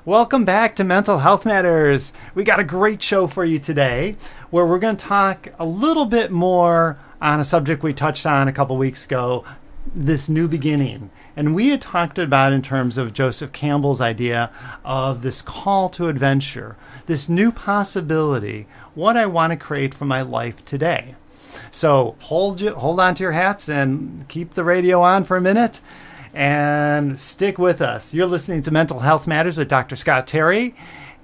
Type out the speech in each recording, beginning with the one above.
Welcome back to Mental Health Matters. We got a great show for you today where we're going to talk a little bit more on a subject we touched on a couple weeks ago, this new beginning. And we had talked about in terms of Joseph Campbell's idea of this call to adventure, this new possibility, what I want to create for my life today. So hold on to your hats and keep the radio on for a minute and stick with us. You're listening to Mental Health Matters with Dr. Scott Terry,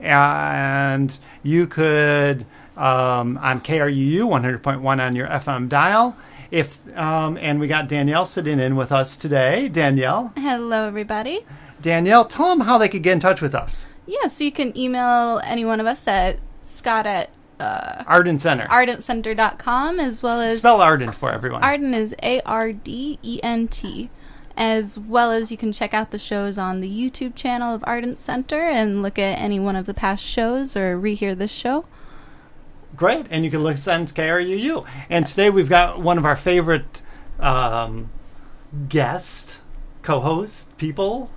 and you could on KRUU 100.1 on your FM dial. And we got Danielle sitting in with us today. Danielle. Hello, everybody. Danielle, tell them how they could get in touch with us. Yes, you can email any one of us at Scott at Ardent Center. ArdentCenter.com, as well as... Spell Ardent for everyone. Ardent is ARDENT. As well as you can check out the shows on the YouTube channel of Ardent Center and look at any one of the past shows or rehear this show. Great. And you can look at KRUU. And today we've got one of our favorite guest, co-host, people,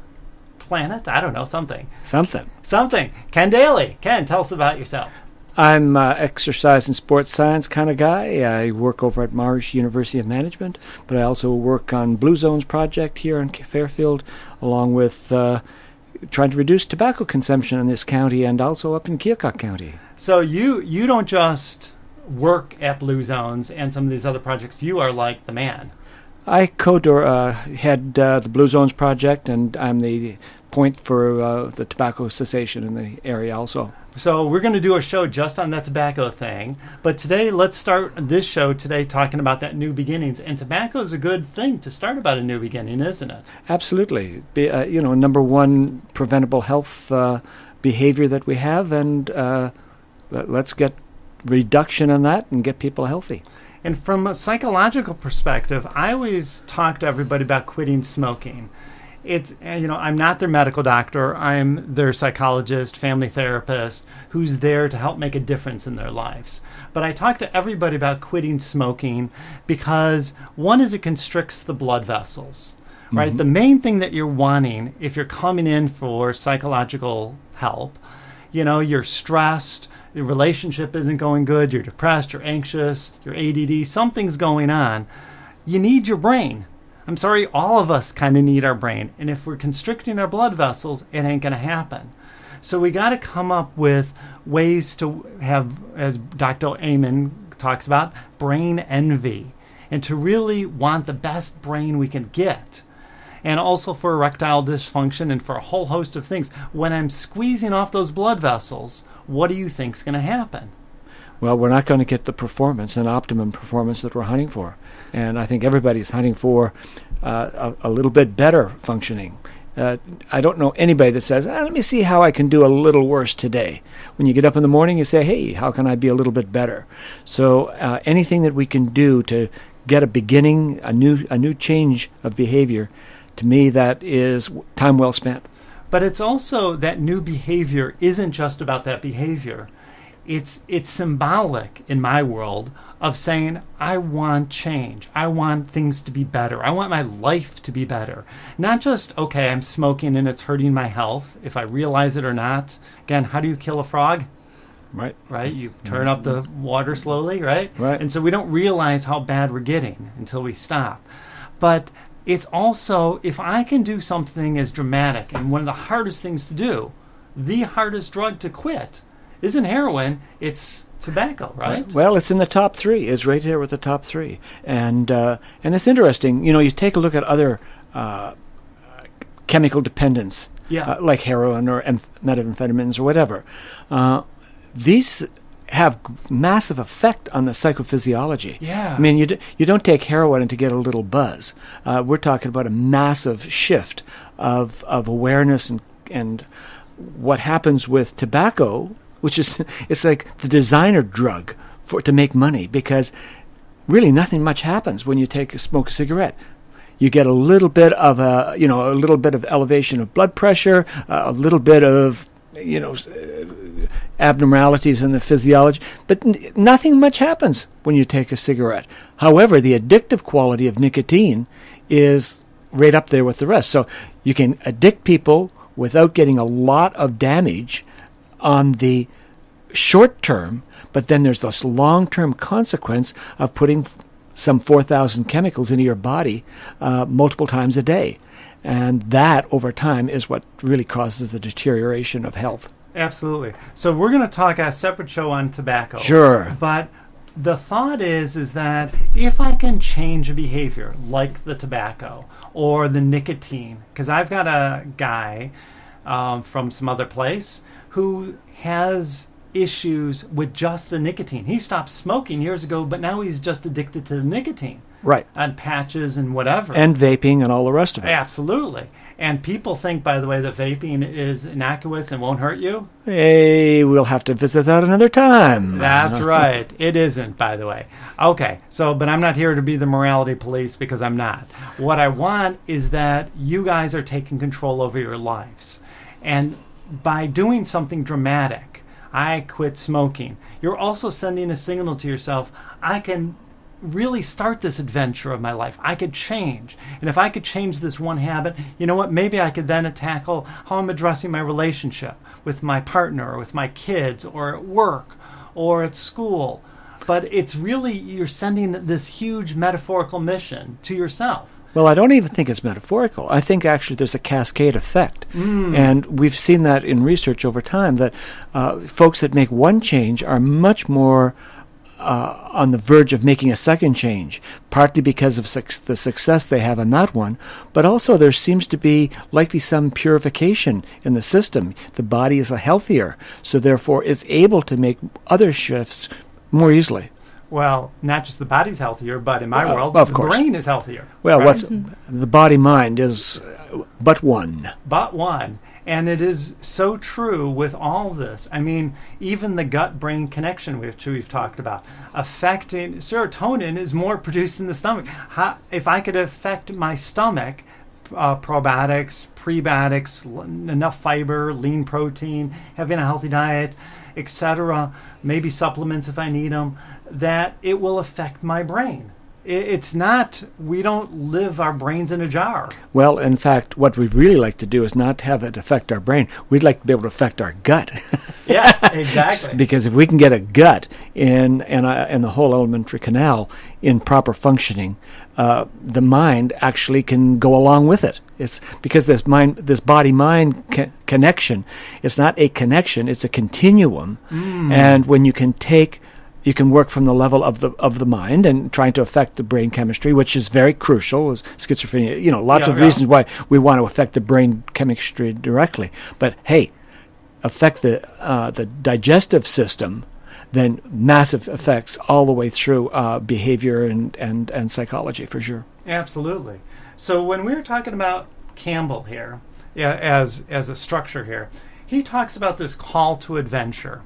planet, I don't know, something. Ken Daly. Ken, tell us about yourself. I'm exercise and sports science kind of guy. I work over at Marsh University of Management, but I also work on Blue Zones project here in Fairfield, along with trying to reduce tobacco consumption in this county and also up in Keokuk County. So you don't just work at Blue Zones and some of these other projects. You are like the man. I head the Blue Zones project, and I'm the point for the tobacco cessation in the area also. So we're going to do a show just on that tobacco thing. But today, let's start this show today talking about that new beginnings. And tobacco is a good thing to start about a new beginning, isn't it? Absolutely. Number one preventable health behavior that we have, and let's get reduction on that and get people healthy. And from a psychological perspective, I always talk to everybody about quitting smoking. It's, I'm not their medical doctor. I'm their psychologist, family therapist, who's there to help make a difference in their lives. But I talk to everybody about quitting smoking because one is it constricts the blood vessels, right? Mm-hmm. The main thing that you're wanting if you're coming in for psychological help, you're stressed, the relationship isn't going good, you're depressed, you're anxious, you're ADD, something's going on. You need your brain. I'm sorry, all of us kind of need our brain. And if we're constricting our blood vessels, it ain't going to happen. So we got to come up with ways to have, as Dr. Amen talks about, brain envy. And to really want the best brain we can get. And also for erectile dysfunction and for a whole host of things. When I'm squeezing off those blood vessels, what do you think's going to happen? Well, we're not going to get the performance and optimum performance that we're hunting for. And I think everybody's hunting for a little bit better functioning. I don't know anybody that says, let me see how I can do a little worse today. When you get up in the morning, you say, hey, how can I be a little bit better? So anything that we can do to get a beginning, a new change of behavior, to me, that is time well spent. But it's also that new behavior isn't just about that behavior. It's symbolic in my world of saying, I want change. I want things to be better. I want my life to be better. Not just, okay, I'm smoking and it's hurting my health, if I realize it or not. Again, how do you kill a frog? Right. You turn up the water slowly, right? And so we don't realize how bad we're getting until we stop. But it's also, if I can do something as dramatic, and one of the hardest things to do, the hardest drug to quit, isn't heroin, it's tobacco, right? Well, it's in the top three. It's right there with the top three. And it's interesting. You take a look at other chemical dependence, like heroin or methamphetamines or whatever. These have massive effect on the psychophysiology. Yeah. I mean, you don't take heroin to get a little buzz. We're talking about a massive shift of awareness and what happens with tobacco, which is, it's like the designer drug to make money, because really nothing much happens when you smoke a cigarette. You get a little bit of elevation of blood pressure, a little bit of abnormalities in the physiology, but nothing much happens when you take a cigarette. However, the addictive quality of nicotine is right up there with the rest. So you can addict people without getting a lot of damage on the short term, but then there's this long-term consequence of putting some 4,000 chemicals into your body multiple times a day. And that, over time, is what really causes the deterioration of health. Absolutely. So we're going to talk a separate show on tobacco. Sure. But the thought is that if I can change a behavior like the tobacco or the nicotine, because I've got a guy from some other place who has issues with just the nicotine. He stopped smoking years ago, but now he's just addicted to the nicotine. Right. And patches and whatever. And vaping and all the rest of it. Absolutely. And people think, by the way, that vaping is innocuous and won't hurt you. Hey, we'll have to visit that another time. That's right. It isn't, by the way. Okay, but I'm not here to be the morality police, because I'm not. What I want is that you guys are taking control over your lives. And by doing something dramatic, I quit smoking, you're also sending a signal to yourself, I can really start this adventure of my life. I could change. And if I could change this one habit, you know what? Maybe I could then tackle how I'm addressing my relationship with my partner or with my kids or at work or at school. But it's really, you're sending this huge metaphorical mission to yourself. Well, I don't even think it's metaphorical. I think actually there's a cascade effect. And we've seen that in research over time, that folks that make one change are much more on the verge of making a second change, partly because of the success they have on that one, but also there seems to be likely some purification in the system. The body is healthier, so therefore it's able to make other shifts more easily. Well, not just the body's healthier, but in my world, of the course. brain is healthier. Well, right? the body-mind is but one. But one. And it is so true with all this. I mean, even the gut-brain connection, which we've talked about, affecting serotonin is more produced in the stomach. If I could affect my stomach, probiotics, prebiotics, enough fiber, lean protein, having a healthy diet, etc., maybe supplements if I need them, that it will affect my brain. It's not, we don't live our brains in a jar. Well, in fact, what we'd really like to do is not have it affect our brain. We'd like to be able to affect our gut. Yeah, exactly. Because if we can get a gut in the whole alimentary canal in proper functioning, the mind actually can go along with it. It's because this body-mind connection, it's not a connection, it's a continuum. And when you can work from the level of the mind and trying to affect the brain chemistry, which is very crucial. Schizophrenia, lots of reasons why we want to affect the brain chemistry directly. But hey, affect the digestive system, then massive effects all the way through behavior and psychology for sure. Absolutely. So when we were talking about Campbell here, as a structure here, he talks about this call to adventure.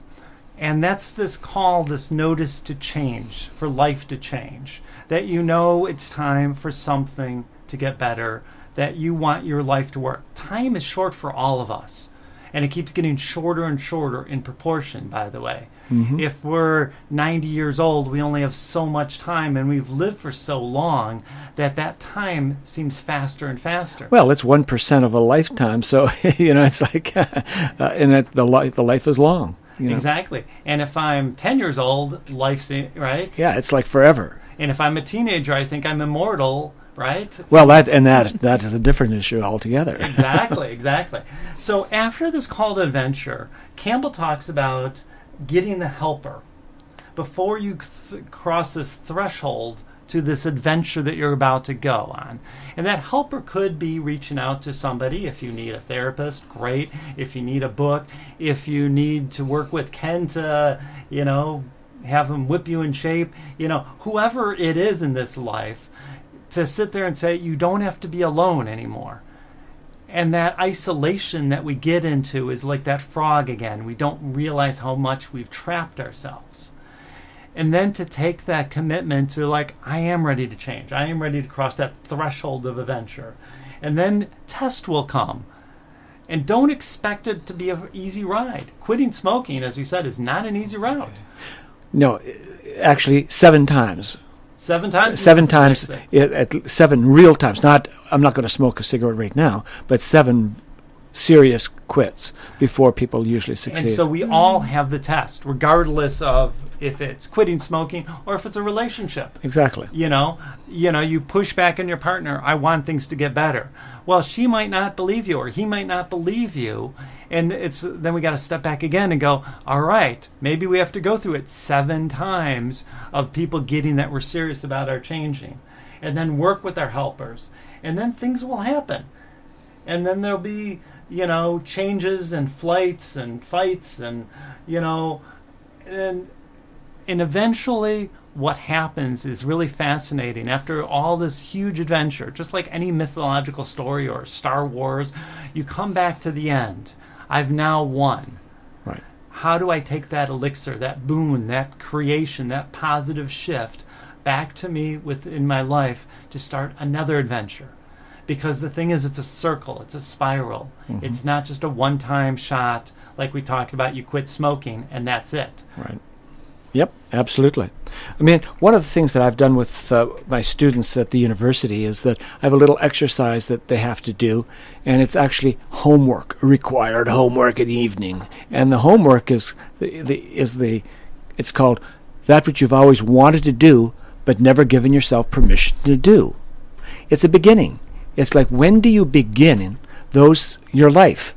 And that's this call, this notice to change, for life to change. That you know it's time for something to get better, that you want your life to work. Time is short for all of us. And it keeps getting shorter and shorter in proportion, by the way. Mm-hmm. If we're 90 years old, we only have so much time, and we've lived for so long that time seems faster and faster. Well, it's 1% of a lifetime, so it's like, the life is long. Exactly. And if I'm 10 years old, life's, right? Yeah, it's like forever. And if I'm a teenager, I think I'm immortal, right? Well, that is a different issue altogether. Exactly. So after this call to adventure, Campbell talks about getting the helper before you cross this threshold to this adventure that you're about to go on. And that helper could be reaching out to somebody. If you need a therapist, great. If you need a book, if you need to work with Ken to, have him whip you in shape, whoever it is in this life, to sit there and say, you don't have to be alone anymore. And that isolation that we get into is like that frog again. We don't realize how much we've trapped ourselves. And then to take that commitment to I am ready to change. I am ready to cross that threshold of adventure. And then test will come. And don't expect it to be an easy ride. Quitting smoking, as we said, is not an easy route. No, actually 7 times. 7 times? 7 times, at 7 real times. I'm not going to smoke a cigarette right now, but 7 serious quits before people usually succeed. And so we all have the test, regardless of if it's quitting smoking or if it's a relationship. Exactly. You push back on your partner, I want things to get better. Well, she might not believe you or he might not believe you. And then we got to step back again and go, all right, maybe we have to go through it 7 times of people getting that we're serious about our changing. And then work with our helpers. And then things will happen. And then there'll be, changes and flights and fights and eventually what happens is really fascinating. After all this huge adventure, just like any mythological story or Star Wars, you come back to the end. I've now won. Right. How do I take that elixir, that boon, that creation, that positive shift back to me within my life to start another adventure? Because the thing is, it's a circle, it's a spiral. Mm-hmm. It's not just a one-time shot like we talked about, you quit smoking and that's it. Right. Yep, absolutely. I mean, one of the things that I've done with my students at the university is that I have a little exercise that they have to do, and it's actually homework, required homework in the evening. And the homework is it's called that which you've always wanted to do but never given yourself permission to do. It's a beginning. It's like, when do you begin your life?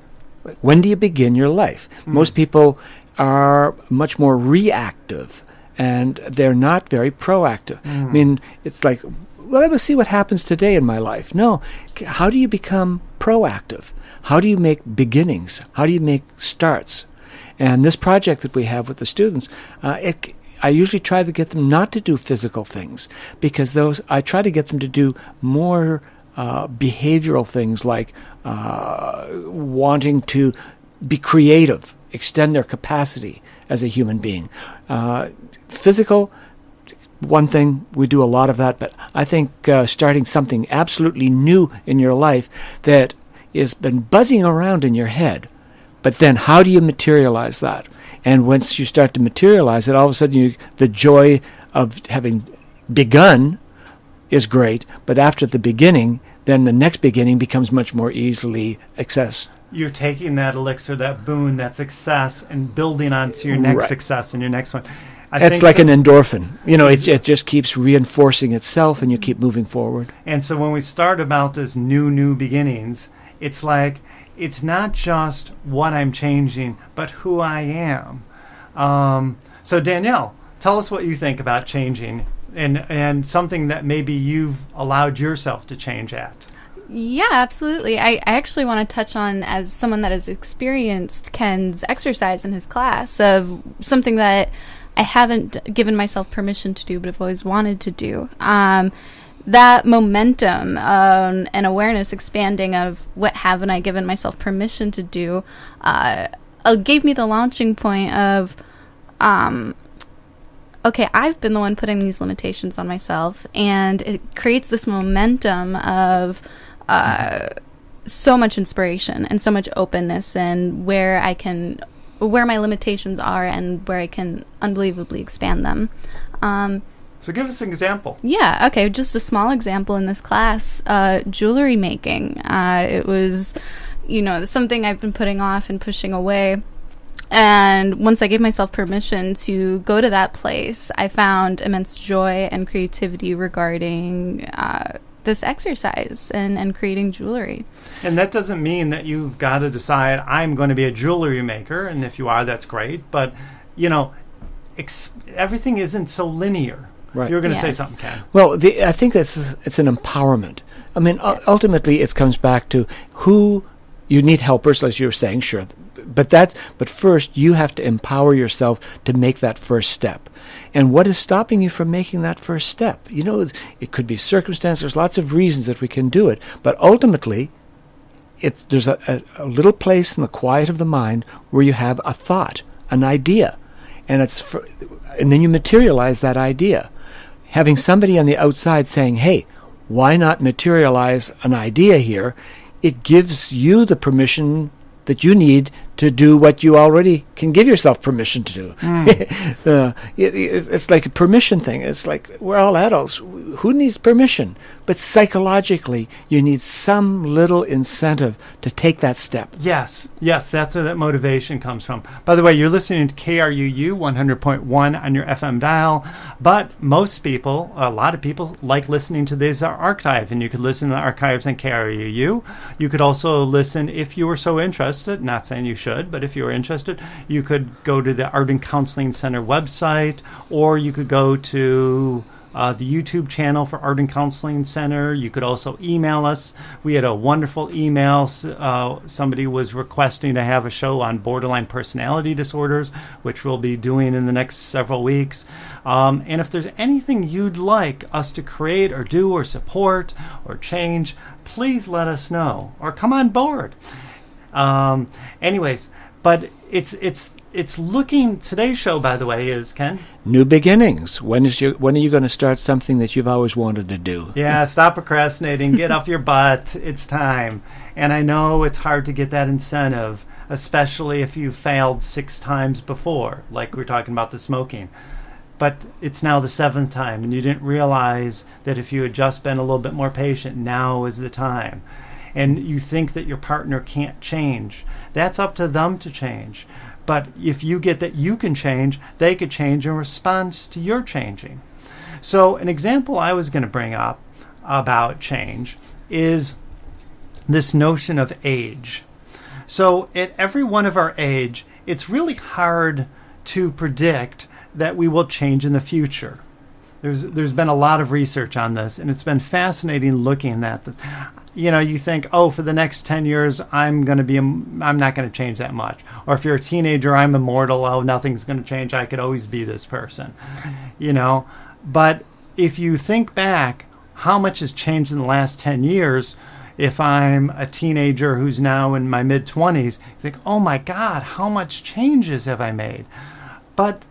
When do you begin your life? Mm. Most people are much more reactive, and they're not very proactive. I mean, it's like, well, let me see what happens today in my life. No, how do you become proactive? How do you make beginnings? How do you make starts? And this project that we have with the students, I usually try to get them not to do physical things, because I try to get them to do more behavioral things, like wanting to be creative, extend their capacity as a human being. Physical, one thing, we do a lot of that, but I think starting something absolutely new in your life that has been buzzing around in your head, but then how do you materialize that? And once you start to materialize it, all of a sudden the joy of having begun is great, but after the beginning, then the next beginning becomes much more easily accessed. You're taking that elixir, that boon, that success, and building onto your next success and your next one. It's like an endorphin. It just keeps reinforcing itself, and you keep moving forward. And so when we start about this new beginnings, it's like, it's not just what I'm changing, but who I am. So Danielle, tell us what you think about changing and something that maybe you've allowed yourself to change at. Yeah, absolutely. I actually want to touch on, as someone that has experienced Ken's exercise in his class, of something that I haven't given myself permission to do, but I've always wanted to do. That momentum and awareness expanding of what haven't I given myself permission to do gave me the launching point of, okay, I've been the one putting these limitations on myself, and it creates this momentum of so much inspiration and so much openness, and where my limitations are and where I can unbelievably expand them. So give us an example. Yeah, okay, just a small example in this class, jewelry making. It was, something I've been putting off and pushing away. And once I gave myself permission to go to that place, I found immense joy and creativity regarding this exercise and creating jewelry. And that doesn't mean that you've got to decide, I'm going to be a jewelry maker, and if you are, that's great. But, everything isn't so linear. Right. You're going to say something, Ken. Well, I think it's an empowerment. I mean, ultimately, it comes back to who you need helpers, as you were saying, sure. But first, you have to empower yourself to make that first step. And what is stopping you from making that first step? It could be circumstance. There's lots of reasons that we can do it. But ultimately, there's a little place in the quiet of the mind where you have a thought, an idea, and then you materialize that idea. Having somebody on the outside saying, "Hey, why not materialize an idea here?" It gives you the permission that you need to do what you already can give yourself permission to do. It's like a permission thing. It's like we're all adults. Who needs permission? But psychologically, you need some little incentive to take that step. Yes, that's where that motivation comes from. By the way, you're listening to KRUU 100.1 on your FM dial, but most people, a lot of people, like listening to this archive, and you could listen to the archives on KRUU. You could also listen, if you were so interested, not saying you should, but if you were interested, you could go to the Ardent Counseling Center website, or you could go to the YouTube channel for Ardent Counseling Center. You could also email us. We had a wonderful email. Somebody was requesting to have a show on borderline personality disorders, which we'll be doing in the next several weeks. And if there's anything you'd like us to create or do or support or change, please let us know or come on board. Anyways, but it's looking. Today's show, by the way, is Ken. New beginnings. When are you going to start something that you've always wanted to do? Yeah, stop procrastinating. Get off your butt. It's time. And I know it's hard to get that incentive, especially if you failed 6 times before, like we're talking about the smoking. But it's now the 7th time, and you didn't realize that if you had just been a little bit more patient, now is the time. And you think that your partner can't change. That's up to them to change. But if you get that you can change, they could change in response to your changing. So an example I was going to bring up about change is this notion of age. So at every one of our age, it's really hard to predict that we will change in the future. There's been a lot of research on this, and it's been fascinating looking at this. You know, you think, oh, for the next 10 years, I'm not going to change that much. Or if you're a teenager, I'm immortal. Oh, nothing's going to change. I could always be this person. You know, but if you think back, how much has changed in the last 10 years? If I'm a teenager who's now in my mid-20s, you think, oh my God, how much changes have I made? But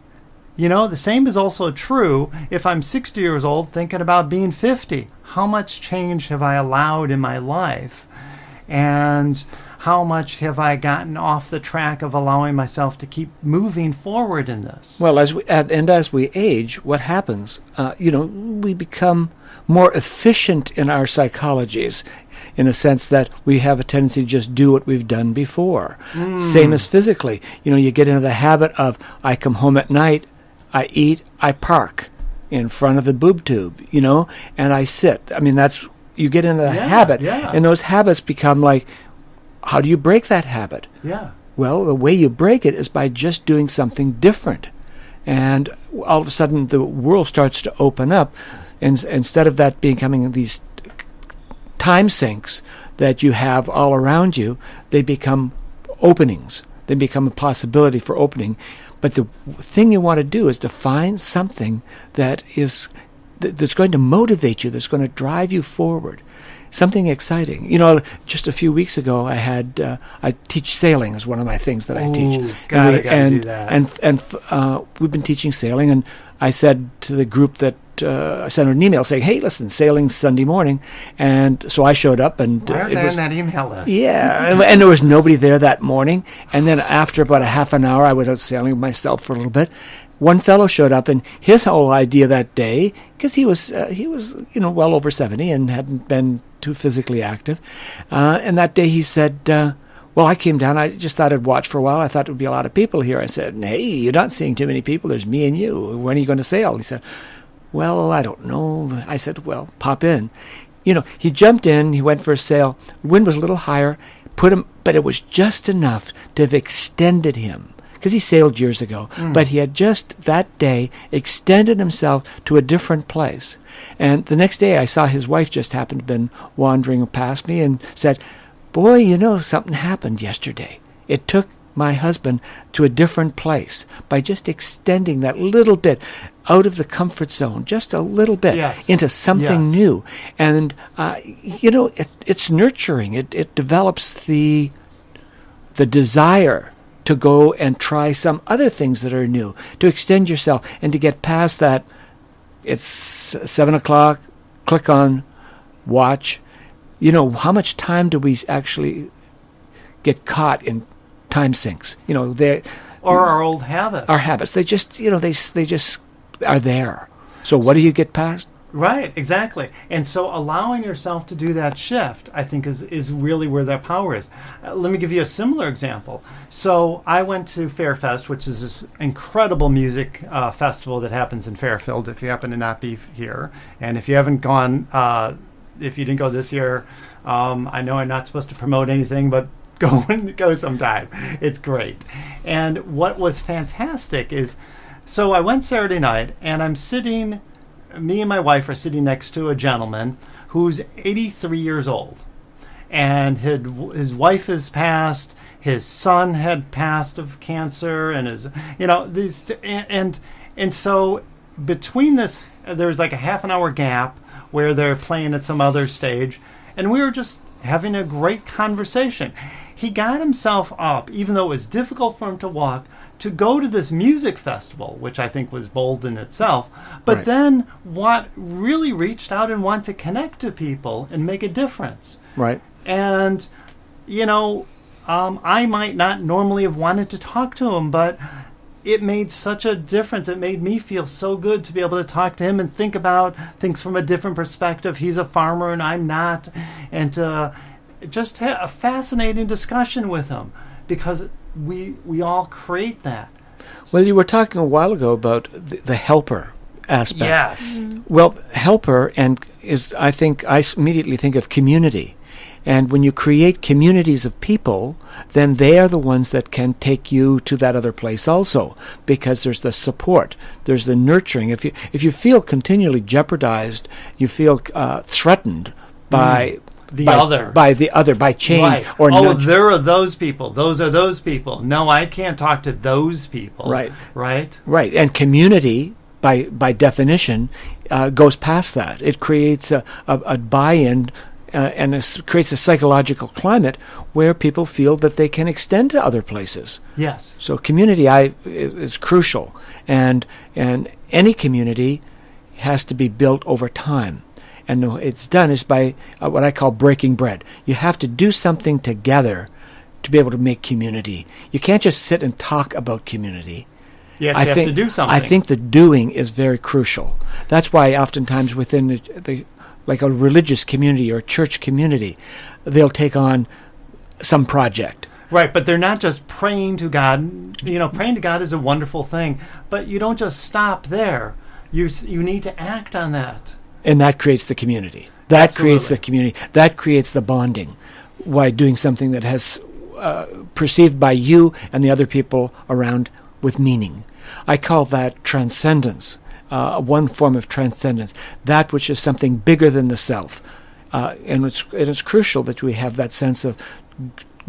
you know, the same is also true if I'm 60 years old thinking about being 50. How much change have I allowed in my life? And how much have I gotten off the track of allowing myself to keep moving forward in this? Well, as we age, what happens? We become more efficient in our psychologies, in a sense that we have a tendency to just do what we've done before. Same as physically. You know, you get into the habit of, I come home at night, I eat, I park in front of the boob tube, and I sit. I mean, you get into the habit. Yeah. And those habits become like, how do you break that habit? Yeah. Well, the way you break it is by just doing something different. And all of a sudden, the world starts to open up. And instead of that becoming these time sinks that you have all around you, they become openings. They become a possibility for opening. But the thing you want to do is to find something that's going to motivate you, that's going to drive you forward, something exciting. You know, just a few weeks ago, I teach sailing is one of my things that I teach. Gotta do that. And we've been teaching sailing, and I said to the group that I sent an email saying, hey, listen, sailing's Sunday morning. And so I showed up. And why are they on that email list? Yeah, and there was nobody there that morning. And then after about a half an hour, I went out sailing myself for a little bit. One fellow showed up, and his whole idea that day, because he was well over 70 and hadn't been too physically active, and that day he said, well, I came down. I just thought I'd watch for a while. I thought there would be a lot of people here. I said, hey, you're not seeing too many people. There's me and you. When are you going to sail? He said, well, I don't know. I said, well, pop in. You know, he jumped in. He went for a sail. The wind was a little higher. But it was just enough to have extended him. Because he sailed years ago. But he had just that day extended himself to a different place. And the next day I saw his wife just happened to have been wandering past me and said, boy, something happened yesterday. It took my husband to a different place by just extending that little bit out of the comfort zone, just a little bit, into something new. And, it's nurturing. It develops the desire to go and try some other things that are new, to extend yourself and to get past that. It's 7 o'clock, click on watch. How much time do we actually get caught in time sinks. They Or our old habits. our habits. They just they just are there. So what do you get past? Right, exactly. And so allowing yourself to do that shift, I think, is really where that power is. Let me give you a similar example. So I went to Fairfest, which is this incredible music festival that happens in Fairfield, if you happen to not be here. And if you haven't gone, if you didn't go this year, I know I'm not supposed to promote anything, but go sometime. It's great. And what was fantastic is, so I went Saturday night, and me and my wife are sitting next to a gentleman who's 83 years old, and his wife has passed, his son had passed of cancer, and and so between this, there was like a half an hour gap where they're playing at some other stage, and we were just having a great conversation. He got himself up, even though it was difficult for him to walk, to go to this music festival, which I think was bold in itself, but Right. then really reached out and wanted to connect to people and make a difference. Right. And, I might not normally have wanted to talk to him, but it made such a difference. It made me feel so good to be able to talk to him and think about things from a different perspective. He's a farmer and I'm not. And just had a fascinating discussion with him, because we all create that. Well, you were talking a while ago about the helper aspect. Yes. Well, helper I immediately think of community. And when you create communities of people, then they are the ones that can take you to that other place also, because there's the support, there's the nurturing. If you feel continually jeopardized, you feel threatened by by change, Right. or nudge. There are those people. Those are those people. No, I can't talk to those people. Right. Right. Right. And community, by definition, goes past that. It creates a buy-in, and creates a psychological climate where people feel that they can extend to other places. Yes. So community is crucial, and any community has to be built over time. And it's done is by what I call breaking bread. You have to do something together to be able to make community. You can't just sit and talk about community. You have to do something. I think the doing is very crucial. That's why oftentimes within the like a religious community or church community, they'll take on some project. Right, but they're not just praying to God. Praying to God is a wonderful thing, but you don't just stop there. You need to act on that. And that creates the community. That Absolutely. creates the community. That creates the bonding. Why doing something that has perceived by you and the other people around with meaning. I call that transcendence, one form of transcendence, that which is something bigger than the self. And it's crucial that we have that sense of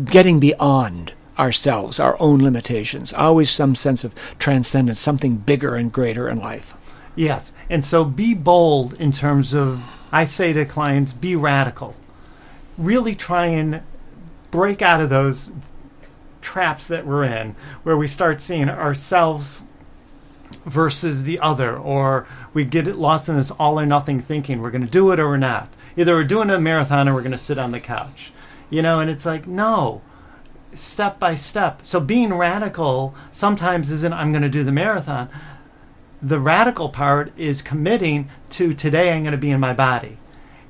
getting beyond ourselves, our own limitations, always some sense of transcendence, something bigger and greater in life. Yes, and so be bold in terms of, I say to clients, be radical. Really try and break out of those traps that we're in, where we start seeing ourselves versus the other, or we get lost in this all or nothing thinking. We're going to do it or we're not. Either we're doing a marathon or we're going to sit on the couch. And it's like, no, step by step. So being radical sometimes isn't, I'm going to do the marathon. The radical part is committing to, today I'm going to be in my body.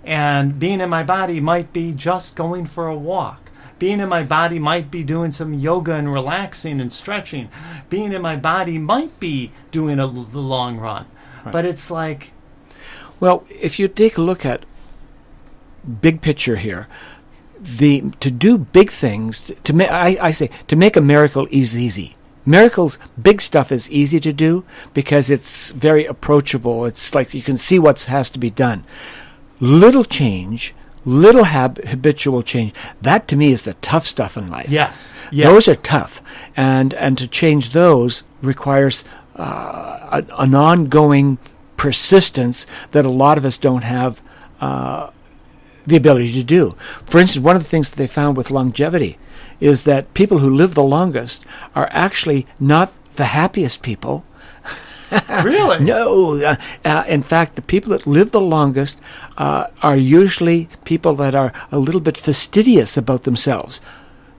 And being in my body might be just going for a walk. Being in my body might be doing some yoga and relaxing and stretching. Being in my body might be doing the long run. Right. But it's like... Well, if you take a look at big picture here, to do big things, I say, to make a miracle is easy. Miracles, big stuff is easy to do because it's very approachable. It's like you can see what has to be done. Little change, little habitual change, that to me is the tough stuff in life. Yes. Those are tough. And to change those requires an ongoing persistence that a lot of us don't have the ability to do. For instance, one of the things that they found with longevity is that people who live the longest are actually not the happiest people. Really? No. In fact, the people that live the longest are usually people that are a little bit fastidious about themselves.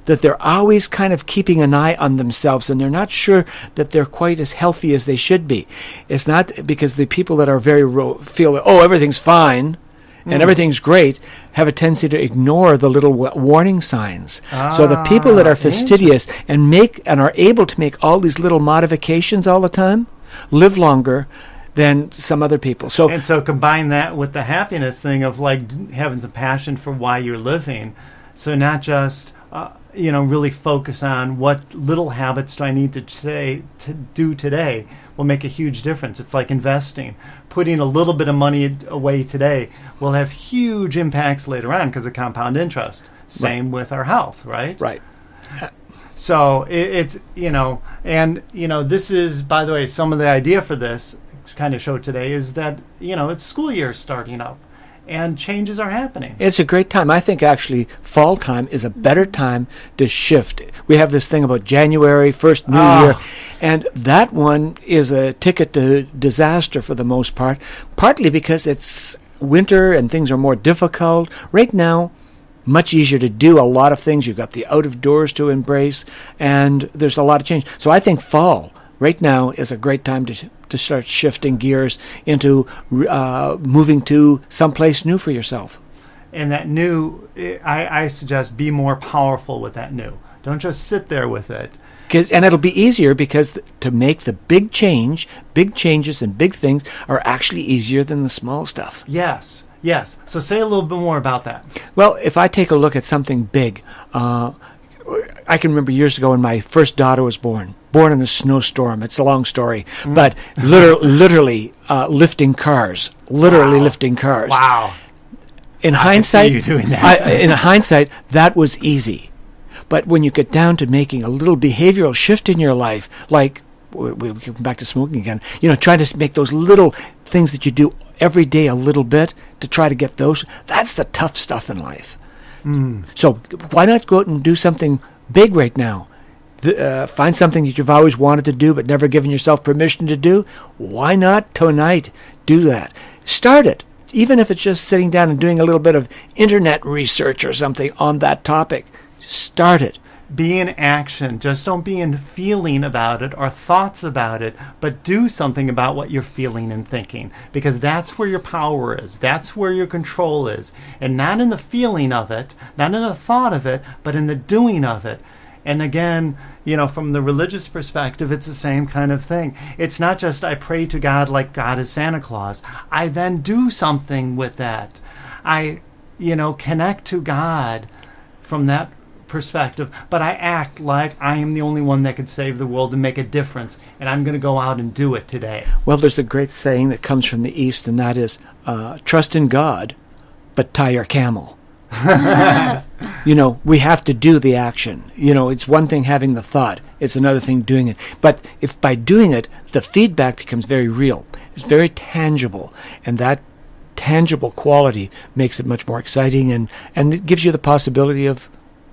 that they're always kind of keeping an eye on themselves, and they're not sure that they're quite as healthy as they should be. It's not because the people that are feel that, oh, everything's fine and everything's great, have a tendency to ignore the little warning signs. So the people that are fastidious and are able to make all these little modifications all the time live longer than some other people. So combine that with the happiness thing of like having some passion for why you're living. So not just really focus on what little habits do I need to do today will make a huge difference. It's like investing. Putting a little bit of money away today will have huge impacts later on because of compound interest. Same with our health, right? Right. So it's this is, by the way, some of the idea for this kind of show today is that, it's school year starting up and changes are happening. It's a great time. I think actually fall time is a better time to shift. We have this thing about January, first new year, and that one is a ticket to disaster for the most part, partly because it's winter and things are more difficult. Right now, much easier to do a lot of things. You've got the out of doors to embrace, and there's a lot of change. So I think fall right now is a great time to start shifting gears into moving to someplace new for yourself. And that new, I suggest be more powerful with that new. Don't just sit there with it. And it'll be easier because to make the big changes and big things are actually easier than the small stuff. Yes. So say a little bit more about that. Well, if I take a look at something big, I can remember years ago when my first daughter was born in a snowstorm. It's a long story, but literally lifting cars. Lifting cars. Wow. In hindsight, that was easy. But when you get down to making a little behavioral shift in your life, like we come back to smoking again, trying to make those little things that you do every day a little bit to try to get those, that's the tough stuff in life. So why not go out and do something big right now? Find something that you've always wanted to do but never given yourself permission to do. Why not tonight do that? Start it, even if it's just sitting down and doing a little bit of internet research or something on that topic. Start it. Be in action. Just don't be in feeling about it or thoughts about it, but do something about what you're feeling and thinking, because that's where your power is. That's where your control is. And not in the feeling of it, not in the thought of it, but in the doing of it. And again, from the religious perspective, it's the same kind of thing. It's not just I pray to God like God is Santa Claus. I then do something with that. I, connect to God from that perspective, but I act like I am the only one that could save the world and make a difference, and I'm going to go out and do it today. Well, there's a great saying that comes from the East, and that is, trust in God, but tie your camel. We have to do the action. It's one thing having the thought, it's another thing doing it. But if by doing it, the feedback becomes very real, it's very tangible, and that tangible quality makes it much more exciting, and it gives you the possibility of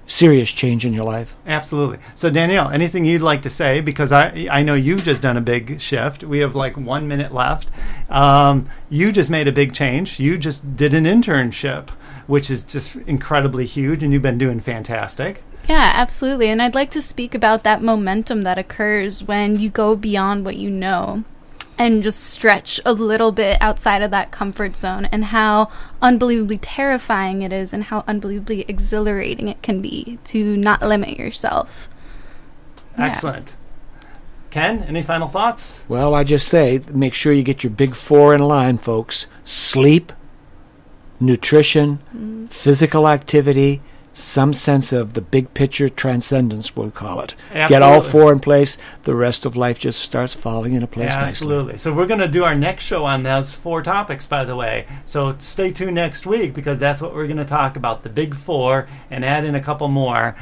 serious change in your life. Absolutely. So Danielle, anything you'd like to say? Because I know you've just done a big shift. We have like 1 minute left. You just made a big change. You just did an internship, which is just incredibly huge, and you've been doing fantastic. Yeah, absolutely. And I'd like to speak about that momentum that occurs when you go beyond what you know and just stretch a little bit outside of that comfort zone, and how unbelievably terrifying it is and how unbelievably exhilarating it can be to not limit yourself. Yeah. Excellent. Ken, any final thoughts? Well, I just say, make sure you get your big 4 in line, folks. Sleep, nutrition, physical activity, some sense of the big picture transcendence, we'll call it. Absolutely. Get all 4 in place, the rest of life just starts falling into place nicely. Absolutely. So we're going to do our next show on those 4 topics, by the way. So stay tuned next week, because that's what we're going to talk about, the big 4, and add in a couple more.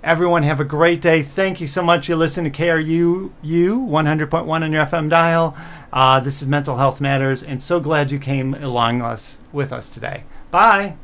Everyone have a great day. Thank you so much. You're listening to KRUU 100.1 on your FM dial. This is Mental Health Matters, and so glad you came along with us today. Bye.